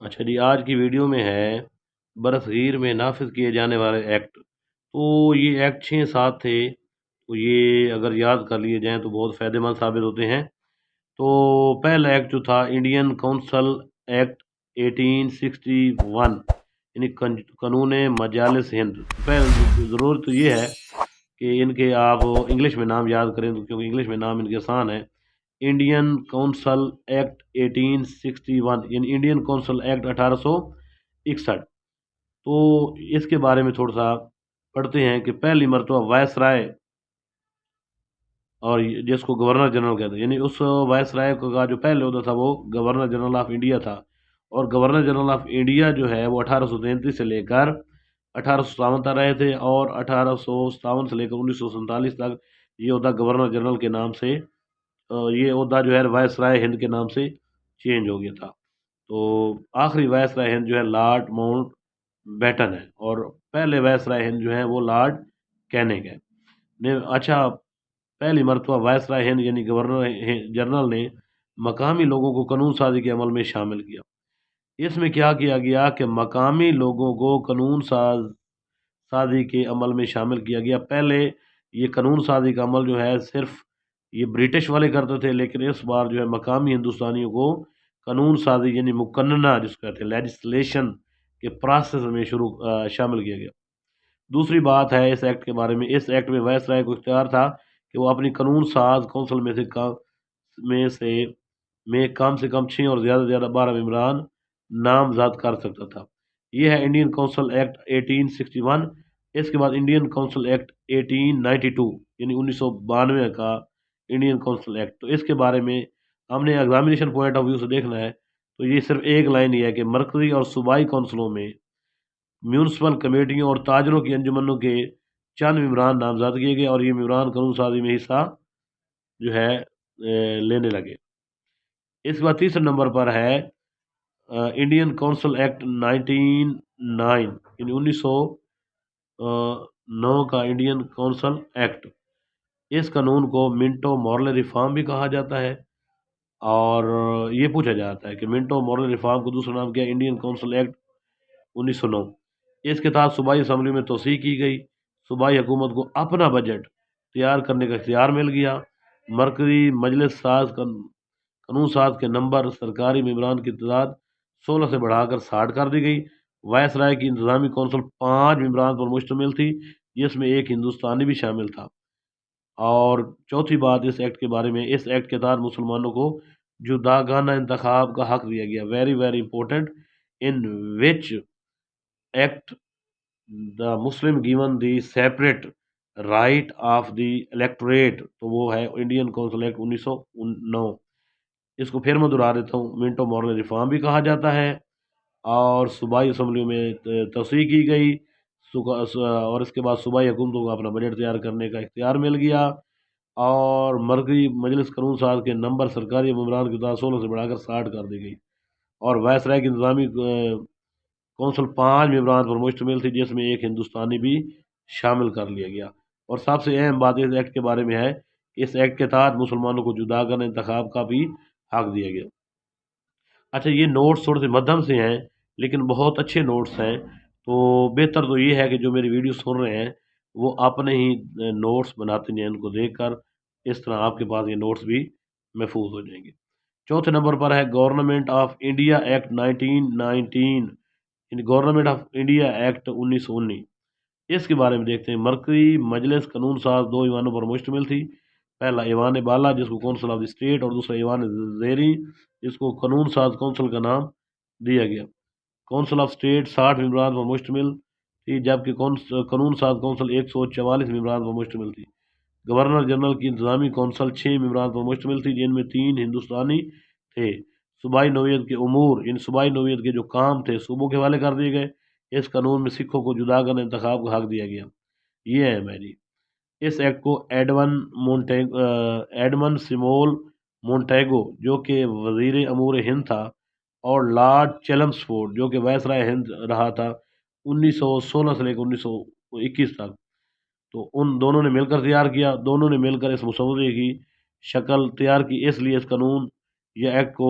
اچھا جی، آج کی ویڈیو میں ہے برصغیر میں نافذ کیے جانے والے ایکٹ۔ تو یہ ایکٹ 6-7 تھے، تو یہ اگر یاد کر لیے جائیں تو بہت فائدہ مند ثابت ہوتے ہیں۔ تو پہلا ایکٹ جو تھا انڈین کونسل ایکٹ 1861، یعنی قانون مجالس ہند۔ ضرورت تو یہ ہے کہ ان کے آپ انگلش میں نام یاد کریں، تو کیونکہ انگلش میں نام ان کے آسان ہے۔ انڈین کونسل ایکٹ 1861، یعنی انڈین کونسل ایکٹ 1861۔ تو اس کے بارے میں تھوڑا سا پڑھتے ہیں کہ پہلی مرتبہ وائس رائے، اور جس کو گورنر جنرل کہتے ہیں، یعنی اس وائس رائے کا جو پہلے ہوتا تھا وہ گورنر جنرل آف انڈیا تھا، اور گورنر جنرل آف انڈیا جو ہے وہ 1833 سے لے کر 1857 تک رہے تھے، اور 1857 سے لے کر 1947 تک یہ عہدہ گورنر جنرل کے نام سے، یہ عہدہ جو ہے وائس رائے ہند کے نام سے چینج ہو گیا تھا۔ تو آخری وائس رائے ہند جو ہے لارڈ ماؤنٹ بیٹن ہے، اور پہلے وائس رائے ہند جو ہے وہ لارڈ کیننگ ہے۔ اچھا، پہلی مرتبہ وائس رائے ہند یعنی گورنر جنرل نے مقامی لوگوں کو قانون سازی کے عمل میں شامل کیا۔ اس میں کیا کیا گیا کہ مقامی لوگوں کو قانون سازی کے عمل میں شامل کیا گیا۔ پہلے یہ قانون سازی کا عمل جو ہے صرف یہ برٹش والے کرتے تھے، لیکن اس بار جو ہے مقامی ہندوستانیوں کو قانون سازی یعنی مقننہ جس کو کہتے ہیں لیجسلیشن کے پروسیس میں شامل کیا گیا۔ دوسری بات ہے اس ایکٹ کے بارے میں، اس ایکٹ میں وائس رائے کو اختیار تھا کہ وہ اپنی قانون ساز کونسل میں کم سے کم 6 اور زیادہ سے زیادہ 12 ممبران نامزد کر سکتا تھا۔ یہ ہے انڈین کونسل ایکٹ 1861۔ اس کے بعد انڈین کونسل ایکٹ 1892، یعنی 1992 کا انڈین کونسل ایکٹ۔ تو اس کے بارے میں ہم نے ایگزامینیشن پوائنٹ آف ویو سے دیکھنا ہے تو یہ صرف ایک لائن ہی ہے کہ مرکزی اور صوبائی کونسلوں میں میونسپل کمیٹیوں اور تاجروں کی انجمنوں کے چند ممبران نامزد کیے گئے، اور یہ ممبران قانون سازی میں حصہ جو ہے لینے لگے۔ اس کے بعد تیسرے نمبر پر ہے انڈین کونسل ایکٹ 1909، یعنی 1909 کا انڈین کونسل ایکٹ۔ اس قانون کو منٹو مورلے ریفارم بھی کہا جاتا ہے، اور یہ پوچھا جاتا ہے کہ منٹو مورلے ریفارم کو دوسرا نام کیا ہے؟ Indian council act 1909۔ اس کے تحت صوبائی اسمبلی میں توسیع کی گئی، صوبائی حکومت کو اپنا بجٹ تیار کرنے کا اختیار مل گیا۔ مرکزی مجلس قانون ساز کے نمبر سرکاری ممبران کی تعداد 16 سے بڑھا کر 60 کر دی گئی۔ وائس رائے کی انتظامی کونسل 5 ممبران پر مشتمل تھی، جس میں ایک ہندوستانی بھی شامل تھا۔ اور چوتھی بات اس ایکٹ کے بارے میں، اس ایکٹ کے تحت مسلمانوں کو جداگانہ انتخاب کا حق دیا گیا۔ Very very important, in which act the Muslim given the separate right of the electorate, تو وہ ہے انڈین کونسل ایکٹ 1909۔ اس کو پھر میں دہرا دیتا ہوں، منٹو مورلے ریفارم بھی کہا جاتا ہے، اور صوبائی اسمبلیوں میں توسیع کی گئی، اور اس کے بعد صوبائی حکومتوں کو اپنا بجٹ تیار کرنے کا اختیار مل گیا، اور مرکزی مجلس قانون ساز کے نمبر سرکاری ممبران کی تعداد 16 سے بڑھا کر 60 کر دی گئی، اور وائس رائے کی انتظامی کونسل 5 ممبران پر مشتمل تھی، جس میں ایک ہندوستانی بھی شامل کر لیا گیا۔ اور سب سے اہم بات اس ایکٹ کے بارے میں ہے کہ اس ایکٹ کے تحت مسلمانوں کو جداگانہ انتخاب کا بھی حق دیا گیا۔ اچھا، یہ نوٹس تھوڑے سے مدھم سے ہیں لیکن بہت اچھے نوٹس ہیں، تو بہتر تو یہ ہے کہ جو میری ویڈیو سن رہے ہیں وہ اپنے ہی نوٹس بناتے ہیں، ان کو دیکھ کر اس طرح آپ کے پاس یہ نوٹس بھی محفوظ ہو جائیں گے۔ چوتھے نمبر پر ہے گورنمنٹ آف انڈیا ایکٹ 1919، یعنی گورنمنٹ آف انڈیا ایکٹ 1919۔ اس کے بارے میں دیکھتے ہیں۔ مرکزی مجلس قانون ساز 2 ایوانوں پر مشتمل تھی، پہلا ایوان بالا جس کو کونسل آف دی اسٹیٹ، اور دوسرا ایوان زیریں جس کو قانون ساز کونسل کا نام دیا گیا۔ کونسل آف اسٹیٹ 60 ممبران پر مشتمل تھی، جبکہ قانون ساز کونسل 144 ممبران پر مشتمل تھی۔ گورنر جنرل کی انتظامی کونسل 6 ممبران پر مشتمل تھی، جن میں 3 ہندوستانی تھے۔ صوبائی نوعیت کے امور، ان صوبائی نوعیت کے جو کام تھے صوبوں کے حوالے کر دیے گئے۔ اس قانون میں سکھوں کو جداگانہ انتخاب کا حق دیا گیا۔ یہ ہے جی۔ اس ایکٹ کو ایڈمن سمول مونٹیگو جو کہ وزیر امور ہند تھا، اور لارڈ چیلمسفورڈ جو کہ وائس رائے ہند رہا تھا 1916 سے لے کر 1921 تک، تو ان دونوں نے مل کر تیار کیا۔ دونوں نے مل کر اس مسودے کی شکل تیار کی، اس لیے اس قانون یا ایکٹ کو